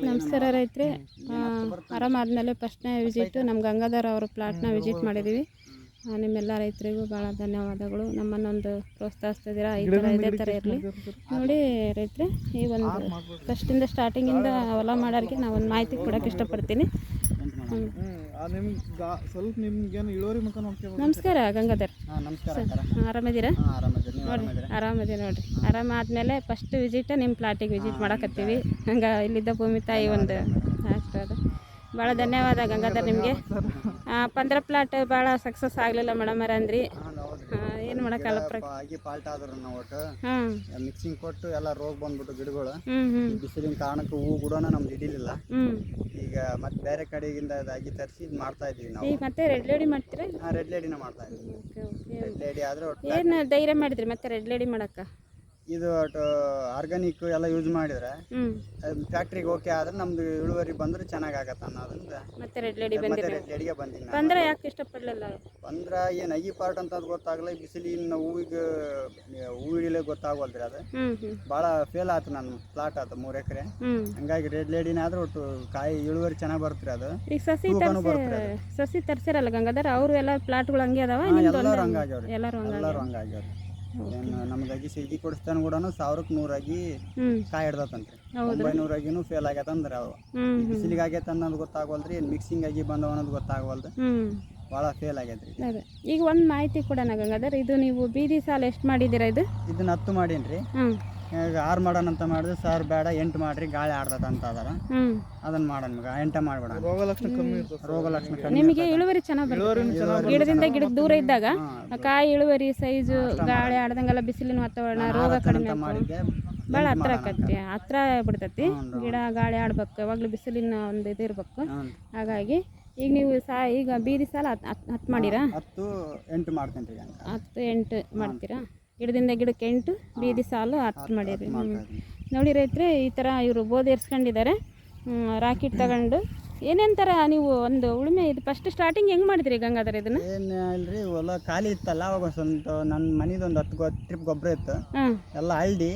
ನಮಸ್ಕಾರ ರೈತರೆ. ಆರಾಮಾದ್ಮೇಲೆ ಫಸ್ಟ್ನೇ ವಿಸಿಟು ನಮ್ಮ ಗಂಗಾಧರ್ ಅವ್ರ ಪ್ಲಾಟ್ನ ವಿಸಿಟ್ ಮಾಡಿದ್ದೀವಿ. ನಿಮ್ಮೆಲ್ಲ ರೈತರಿಗೂ ಭಾಳ ಧನ್ಯವಾದಗಳು. ನಮ್ಮನ್ನೊಂದು ಪ್ರೋತ್ಸಾಹಿಸ್ತಿದ್ದೀರಾ. ಈ ಥರ ಇದೇ ಥರ ಇರಲಿ ನೋಡಿ ರೈತರೆ. ಈ ಒಂದು ಫಸ್ಟಿಂದ ಸ್ಟಾರ್ಟಿಂಗಿಂದ ಹೊಲ ಮಾಡೋರಿಗೆ ನಾವು ಒಂದು ಮಾಹಿತಿ ಕೊಡೋಕ್ಕೆ ಇಷ್ಟಪಡ್ತೀನಿ. ನಮಸ್ಕಾರ ಗಂಗಾಧರ್, ಆರಾಮಿದ್ದೀರಾ? ಆರಾಮಿದ್ದೀವಿ ನೋಡಿರಿ. ಆರಾಮಾದ್ಮೇಲೆ ಫಸ್ಟ್ ವಿಸಿಟ್ ನಿಮ್ಮ ಪ್ಲಾಟಿಗೆ ವಿಸಿಟ್ ಮಾಡಕತ್ತೀವಿ. ಹಂಗೆ ಇಲ್ಲಿದ್ದ ಭೂಮಿ ತಾಯಿ ಒಂದು ಆಗ್ತದೆ. ಭಾಳ ಧನ್ಯವಾದ ಗಂಗಾಧರ್ ನಿಮಗೆ. 15 ಪ್ಲಾಟ್ ಭಾಳ ಸಕ್ಸಸ್ ಆಗಲಿಲ್ಲ ಮೇಡಮ್ ಅಂದ್ರಿ. ಏನು ಮಾಡೋಕ್ಕಲ್ಲ, ಮಿಕ್ಸಿಂಗ್ ಕೊಟ್ಟು ಎಲ್ಲ ರೋಗ ಬಂದ್ಬಿಟ್ಟು ಗಿಡಗಳು ಬಿಸಿಲಿನ ಕಾರಣಕ್ಕೆ ಹೂ ಕೂಡ ನಮ್ದು ಹಿಡಿಲಿಲ್ಲ. ಈಗ ಮತ್ತೆ ಬೇರೆ ಕಡೆಗಿಂದ ಅದಾಗಿ ತರಿಸಿ ಇದು ಮಾಡ್ತಾ ಇದೀವಿ ನಾವು. ಈಗ ಮತ್ತೆ ರೆಡ್ ಲೇಡಿ ಮಾಡ್ತೀರಾ? ರೆಡ್ ಲೇಡಿನ ಮಾಡ್ತಾ ಇದೀವಿ. ರೆಡ್ ಲೇಡಿ ಆದ್ರೆ ಏನು ಧೈರ್ಯ ಮಾಡಿದ್ರಿ ಮತ್ತೆ ರೆಡ್ ಲೇಡಿ ಮಾಡಕ್ಕೆ? ಇದು ಆರ್ಗಾನಿಕ್ ಎಲ್ಲ ಯೂಸ್ ಮಾಡಿದ್ರೆ ಫ್ಯಾಕ್ಟ್ರಿಗೆ ಓಕೆ ಆದ್ರೆ ನಮ್ದು ಇಳುವರಿ ಬಂದ್ರೆ ಚೆನ್ನಾಗತ್ತ ಅನ್ನೋದ್ರಿಂದ ಮತ್ತೆ ರೆಡ್ ಲೇಡಿ ಲೇಡಿಗೆ ಬಂದಿನಿ. ಬಂದ್ರೆ ಯಾಕೆ ಇಷ್ಟಪಡಲಿಲ್ಲ? ಬಂದ್ರೆ ಏನು ಐಗಿ ಪಾರ್ಟ್ ಅಂತ ಅದು ಗೊತ್ತಾಗಲ್ಲ. ಬಿಸಿಲಿನ ಹೂವಿಗೆ ಹೂ ಹಿಡಿಲೇ ಗೊತ್ತಾಗವಲ್ರಿ. ಅದು ಭಾಳ ಫೇಲ್ ಆಯ್ತು ನನ್ನ ಪ್ಲಾಟ್. ಅದು 3 ಎಕರೆ. ಹಂಗಾಗಿ ರೆಡ್ ಲೇಡಿನ ಆದ್ರೆ ಒಟ್ಟು ಕಾಯಿ ಇಳುವರಿ ಚೆನ್ನಾಗಿ ಬರುತ್ತೆ. ಅದು ಈಗ ಸಸಿ ತರ್ಸಿರಲ್ಲ ಗಂಗಾಧರ್, ಅವರು ಎಲ್ಲ ಪ್ಲಾಟ್ಗಳು ಹಂಗೆ ಅದಾವ? ಎಲ್ಲರೂ ಹಂಗಾಗ್ಯವ್ರಿ, ಎಲ್ಲರೂ ಹಂಗಾಗ್ಯವ್ರಿ. ಏನು ನಮ್ಗಾಗಿ ಸಿಗಿ ಕೊಡಿಸ್ತಾನ ಕೂಡ 1000ಕ್ಕೆ 100 ಆಗಿ ಕಾಯಿ ಹಿಡ್ದತ್ತಂತ್ರಿ. 900 ಆಗಿನೂ ಫೇಲ್ ಆಗೈತಂದ್ರೆ ಅವು ಬಿಸಿಲಿಗೆ ಆಗೈತೆ ಅನ್ನೋದು ಗೊತ್ತಾಗವಲ್ರಿ. ಏನು ಮಿಕ್ಸಿಂಗ್ ಆಗಿ ಬಂದವ ಅನ್ನೋದು ಗೊತ್ತಾಗವಲ್ದು. ಭಾಳ ಫೇಲ್ ಆಗೈತ್ರಿ. ಈಗ ಒಂದು ಮಾಹಿತಿ ಕೊಡೋಣ ಗಂಗಾಧರ್, ಇದು ನೀವು ಬೀದಿ ಸಾಲ ಎಷ್ಟು ಮಾಡಿದ್ದೀರಾ? ಇದನ್ನ 10 ಮಾಡೀನಿ. ಈಗ 6 ಮಾಡೋಣ ಅಂತ ಮಾಡಿದ್ರೆ ಸರ್ ಬೇಡ 8 ಮಾಡ್ರಿ ಗಾಳಿ ಆಡ್ದದ ಅಂತ ಅದಾರ. ಅದನ್ನ ಮಾಡೋಣ, 8 ಮಾಡ್ಬೇಡ. ರೋಗ ಲಕ್ಷಣ ಕಮ್ಮಿ. ನಿಮಗೆ ಇಳುವರಿ ಚೆನ್ನಾಗಿ ಬರುತ್ತೆ. ಗಿಡದಿಂದ ಗಿಡಕ್ಕೆ ದೂರ ಇದ್ದಾಗ ಕಾಯಿ ಇಳುವರಿ ಸೈಜು ಗಾಳಿ ಆಡ್ದಂಗೆಲ್ಲ ಬಿಸಿಲಿನ ವಾತಾವರಣ ರೋಗ ಕಡಿಮೆ ಭಾಳ ಹತ್ರ ಆಕತಿ, ಹತ್ರ ಬಿಡ್ತೈತಿ. ಗಿಡ ಗಾಳಿ ಆಡ್ಬೇಕು, ಯಾವಾಗಲೂ ಬಿಸಿಲಿನ ಒಂದು ಇದು ಇರ್ಬೇಕು. ಹಾಗಾಗಿ ಈಗ ನೀವು ಈಗ ಬೀದಿ ಸಾಲ 10 ಮಾಡಿರಾ? 8 ಮಾಡ್ತೇನೆ. 8 ಮಾಡ್ತೀರಾ? ಗಿಡದಿಂದ ಗಿಡಕ್ಕೆ 8, ಬೀದಿ ಸಾಲು 10 ಮಾಡಿರಿ. ನೋಡಿ ರೈತರೆ, ಈ ಥರ ಇವರು ಬೋಧಿ ಏರ್ಸ್ಕೊಂಡಿದ್ದಾರೆ. ರಾಕೆಟ್ ತಗೊಂಡು ಏನೇನು ಥರ ನೀವು ಒಂದು ಉಳುಮೆ ಇದು ಫಸ್ಟ್ ಸ್ಟಾರ್ಟಿಂಗ್ ಹೆಂಗೆ ಮಾಡಿದ್ರಿ ಗಂಗಾಧರ್? ಇದನ್ನು ಏನು ಇಲ್ರಿ, ಹೊಲ ಖಾಲಿ ಇತ್ತಲ್ಲ ಅವಾಗ ಸ್ವಂತ ನನ್ನ ಮನೆದೊಂದು 10 ಟ್ರಿಪ್ ಗೊಬ್ಬರ ಇತ್ತು. ಎಲ್ಲ ಹಳ್ಳಿ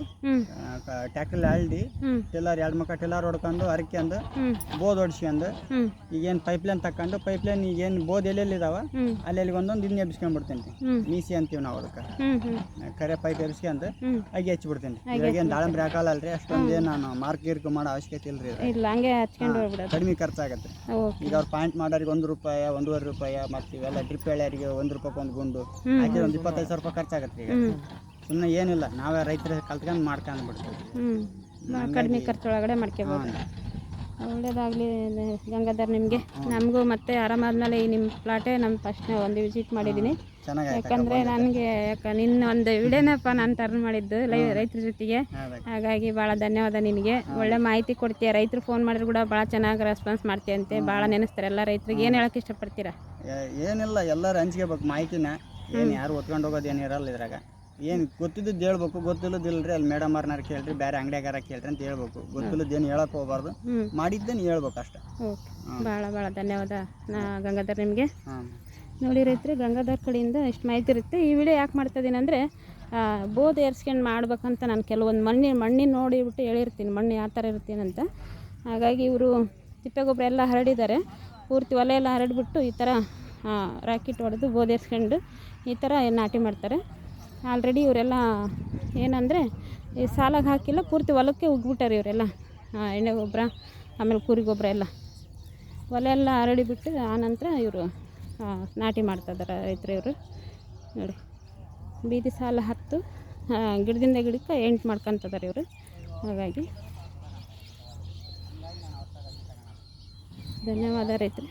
ಟ್ಯಾಕ್ಟರ್ ಹಳ್ಳಿ ಟಿಲ್ಲರ್ 2 ಮಕ್ಕ ಟಿಲ್ಲರ್ ಹೊಡ್ಕೊಂಡು ಹರ್ಕೊಂಡು ಬೋದ್ ಹೊಡ್ಸ್ಕೊಂಡು ಈಗೇನು ಪೈಪ್ಲೈನ್ ತಕೊಂಡು ಪೈಪ್ಲೈನ್ ಈಗೇನು ಬೋದ್ ಎಲ್ಲೆಲ್ಲಿ ಇದಾವ ಅಲ್ಲಿ ಒಂದೊಂದು ಇನ್ನು ಎಬ್ಸ್ಕೊಂಡ್ಬಿಡ್ತೇನೆ. ಮೀಸಿ ಅಂತೀವಿ ನಾವು ಅದಕ್ಕೆ. ಕರೆ ಪೈಪ್ ಎಬ್ಸ್ಕೊಂಡು ಅಗಿ ಹಚ್ಚಿಬಿಡ್ತೇನೆ. ಇವಾಗೇನು ದಾಳಂಬ್ರಿ ಹಾಕಲ್ಲ ಅಲ್ರಿ, ಅಷ್ಟೊಂದು ಏನು ನಾನು ಮಾರ್ಕ್ ಗೀರ್ಕ್ ಮಾಡೋ ಅವಶ್ಯಕತೆ ಇಲ್ರಿ. ಕಡಿಮೆ ಖರ್ಚಾಗುತ್ತೆ. ಈಗ ಅವ್ರು ಪಾಯಿಂಟ್ ಮಾಡೋರಿಗೆ ₹1, ₹1.5 ಮತ್ತು ಇವೆಲ್ಲ ಡ್ರಿಪ್ ಎಳೆಯರಿಗೆ ₹1 ಒಂದು ಗುಂಡು ಹಾಕಿ ಒಂದು 25,000 ರೂಪಾಯಿ ಖರ್ಚಾಗತ್ತೆ. ಈಗ ಸುಮ್ಮನೆ ಏನಿಲ್ಲ, ನಾವೇ ರೈತರ ಕಲ್ತ್ಕೊಂಡು ಮಾಡ್ಕೊಂಡು ಬಿಡ್ತೀವಿ. ಕಡಿಮೆ ಖರ್ಚೊಳಗಡೆ ಮಾಡ್ಕೋಬೋದು. ಒಳ್ಳೇದಾಗಲಿ ಗಂಗಾಧರ್ ನಿಮಗೆ. ನಮಗೂ ಮತ್ತೆ ಆರಾಮಾದ್ಮೇಲೆ ಈ ನಿಮ್ಮ ಪ್ಲಾಟೇ ನಮ್ಮ ಫಸ್ಟ್ನೇ ಒಂದು ವಿಸಿಟ್ ಮಾಡಿದ್ದೀನಿ. ಯಾಕಂದರೆ ನನಗೆ ನಿನ್ನ ಒಂದು ವಿಡಿಯೋನಪ್ಪ ನಾನು ಟರ್ನ್ ಮಾಡಿದ್ದು ರೈತರ ಜೊತೆಗೆ. ಹಾಗಾಗಿ ಭಾಳ ಧನ್ಯವಾದ ನಿನಗೆ. ಒಳ್ಳೆ ಮಾಹಿತಿ ಕೊಡ್ತೀಯ. ರೈತರು ಫೋನ್ ಮಾಡಿದ್ರು ಕೂಡ ಭಾಳ ಚೆನ್ನಾಗಿ ರೆಸ್ಪಾನ್ಸ್ ಮಾಡ್ತೀಯಂತೆ. ಭಾಳ ನೆನೆಸ್ತಾರೆ ಎಲ್ಲ ರೈತರಿಗೆ. ಏನು ಹೇಳೋಕ್ಕೆ ಇಷ್ಟಪಡ್ತೀರಾ? ಏನಿಲ್ಲ, ಎಲ್ಲರೂ ಹಂಚ್ಕೋಬೇಕು ಮಾಹಿತಿನ. ಏನು ಯಾರು ಒತ್ಕೊಂಡು ಹೋಗೋದು ಏನು ಇರಲ್ಲ ಇದ್ರಾಗ. ಏನು ಗೊತ್ತಿದ್ದು ಹೇಳ್ಬೇಕು, ಗೊತ್ತಿಲ್ಲದಿಲ್ಲರಿ ಅಲ್ಲಿ ಮೇಡಮ್ ಅವ್ರನ್ನಾರು ಕೇಳ್ರಿ, ಬೇರೆ ಅಂಗಡಿಯಾಗಾರ ಕೇಳ್ರಿ ಅಂತ ಹೇಳ್ಬೇಕು. ಗೊತ್ತಿಲ್ಲದೇನು ಹೇಳಕ್ಕೆ ಹೋಗ್ಬಾರ್ದು, ಮಾಡಿದ್ದೇನು ಹೇಳ್ಬೇಕು ಅಷ್ಟೇ. ಭಾಳ ಭಾಳ ಧನ್ಯವಾದ ಗಂಗಾಧರ್ ನಿಮಗೆ. ನೋಡಿ ರೈತರು, ಗಂಗಾಧರ್ ಕಡೆಯಿಂದ ಇಷ್ಟು ಮಾಹಿತಿ ಇರುತ್ತೆ. ಈ ವಿಡಿಯೋ ಯಾಕೆ ಮಾಡ್ತಾಯಿದ್ದೀನಿ ಅಂದರೆ, ಬೋದ್ ಏರ್ಸ್ಕೊಂಡು ಮಾಡ್ಬೇಕಂತ ನಾನು ಕೆಲವೊಂದು ಮಣ್ಣಿನ ನೋಡಿಬಿಟ್ಟು ಹೇಳಿರ್ತೀನಿ, ಮಣ್ಣು ಯಾವ ಥರ ಇರ್ತೀನಂತ. ಹಾಗಾಗಿ ಇವರು ತಿಪ್ಪೆಗೊಬ್ಬರ ಎಲ್ಲ ಹರಡಿದ್ದಾರೆ. ಪೂರ್ತಿ ಒಲೆ ಎಲ್ಲ ಹರಡಿಬಿಟ್ಟು ಈ ಥರ ರಾಕೆಟ್ ಹೊಡೆದು ಬೋದ್ ಏರ್ಸ್ಕೊಂಡು ಈ ಥರ ನಾಟಿ ಮಾಡ್ತಾರೆ. ಆಲ್ರೆಡಿ ಇವರೆಲ್ಲ ಏನಂದರೆ ಈ ಸಾಲಾಗಿ ಹಾಕಿಲ್ಲ, ಪೂರ್ತಿ ಹೊಲಕ್ಕೆ ಉಗ್ಬಿಟ್ಟಾರೆ ಇವರೆಲ್ಲ. ಎಣ್ಣೆ ಗೊಬ್ಬರ ಆಮೇಲೆ ಕುರಿ ಗೊಬ್ಬರ ಎಲ್ಲ ಒಲೆ ಎಲ್ಲ ಹರಡಿಬಿಟ್ಟು ಆನಂತರ ಇವರು ನಾಟಿ ಮಾಡ್ತಾಯಿದ್ದಾರೆ ರೈತರು. ಇವರು ನೋಡಿ, ಬೀದಿ ಸಾಲ 10 ಗಿಡದಿಂದ ಗಿಡಕ್ಕೆ 8 ಮಾಡ್ಕೊತಿದ್ದಾರೆ ಇವರು. ಹಾಗಾಗಿ ಧನ್ಯವಾದ ರೈತರು.